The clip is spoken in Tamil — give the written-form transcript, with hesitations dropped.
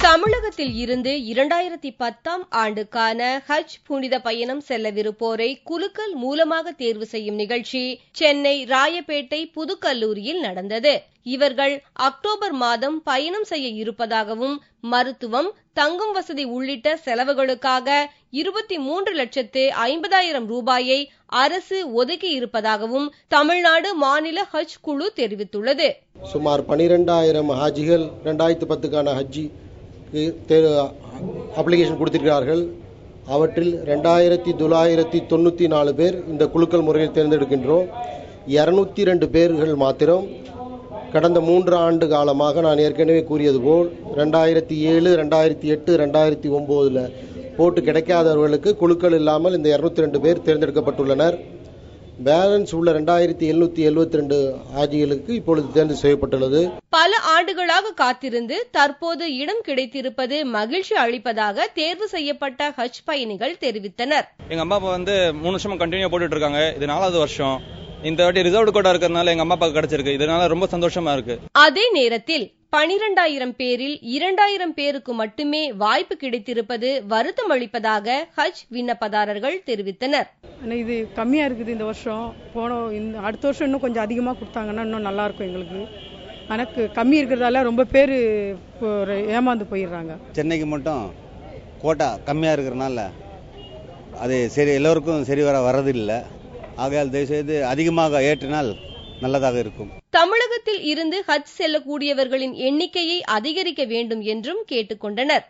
தமிழகத்தில் இருந்து 2010ஆம் ஆண்டுக்கான ஹஜ் புனித பயணம் செல்லவிருப்போரை குலுக்கல் மூலமாக தேர்வு செய்யும் நிகழ்ச்சி சென்னை ராயப்பேட்டை புதுக்கல்லூரியில் நடந்தது. இவர்கள் அக்டோபர் மாதம் பயணம் செய்ய இருப்பதாகவும் மருத்துவம், தங்கும் வசதி உள்ளிட்ட செலவுகளுக்காக 23,50,000 ரூபாயை அரசு ஒதுக்கி இருப்பதாகவும் தமிழ்நாடு மாநில ஹஜ் குழு தெரிவித்துள்ளது. சுமார் 12,000 ஹாஜிகள் 2010க்கான ஹஜ்ஜி அப்ளிகேஷன் கொடுத்திருக்கிறார்கள். அவற்றில் 2,994 பேர் இந்த குலுக்கல் முறையில் தேர்ந்தெடுக்கின்றோம். 202 பேர்கள் மாத்திரம் கடந்த 3 ஆண்டு காலமாக நான் ஏற்கனவே கூறியது போல் 2007, 2008, 2009 போட்டு கிடைக்காதவர்களுக்கு குலுக்கள் இல்லாமல் இந்த 202 பேர் தேர்ந்தெடுக்கப்பட்டுள்ளனர். பேலன்ஸ் உள்ள 2,772 ஆஜிகளுக்கு இப்பொழுது தேர்வு செய்யப்பட்டுள்ளது. பல ஆண்டுகளாக காத்திருந்து தற்போது இடம் கிடைத்திருப்பது மகிழ்ச்சி அளிப்பதாக தேர்வு செய்யப்பட்ட ஹஜ் பயணிகள் தெரிவித்தனர். எங்க அம்மா அப்பா 3 வருஷமா கண்டினியூ போட்டுட்டு இருக்காங்க. இது 4வது வருஷம். இந்த வாட்டி ரிசர்வ்டு கோட்டா இருக்கிறதுனால எங்க அம்மா அப்பா கிடைச்சிருக்கு. இதனால ரொம்ப சந்தோஷமா இருக்கு. அதே நேரத்தில் 12,000 பேரில் 2,000 பேருக்கு மட்டுமே வாய்ப்பு கிடைத்திருப்பது வருத்தம் அளிப்பதாக ஹஜ் விண்ணப்பதாரர்கள் தெரிவித்தனர். இது கம்மியா இருக்குது இந்த வருஷம். அடுத்த வருஷம் இன்னும் கொஞ்சம் அதிகமா கொடுத்தாங்கன்னா இன்னும் நல்லா இருக்கும் எங்களுக்கு. எனக்கு கம்மி இருக்கிறதால ரொம்ப பேர் ஏமாந்து போயிடுறாங்க. சென்னைக்கு மட்டும் கோட்டா கம்மியா இருக்கிறதுனால அது சரி எல்லோருக்கும் சரி வரதில்லை. ஆகையால் தயவுசெய்து அதிகமாக ஏற்றினால் நல்லதாக இருக்கும். தமிழகத்தில் இருந்து ஹஜ் செல்லக்கூடியவர்களின் எண்ணிக்கையை அதிகரிக்க வேண்டும் என்றும் கேட்டுக்கொண்டனர்.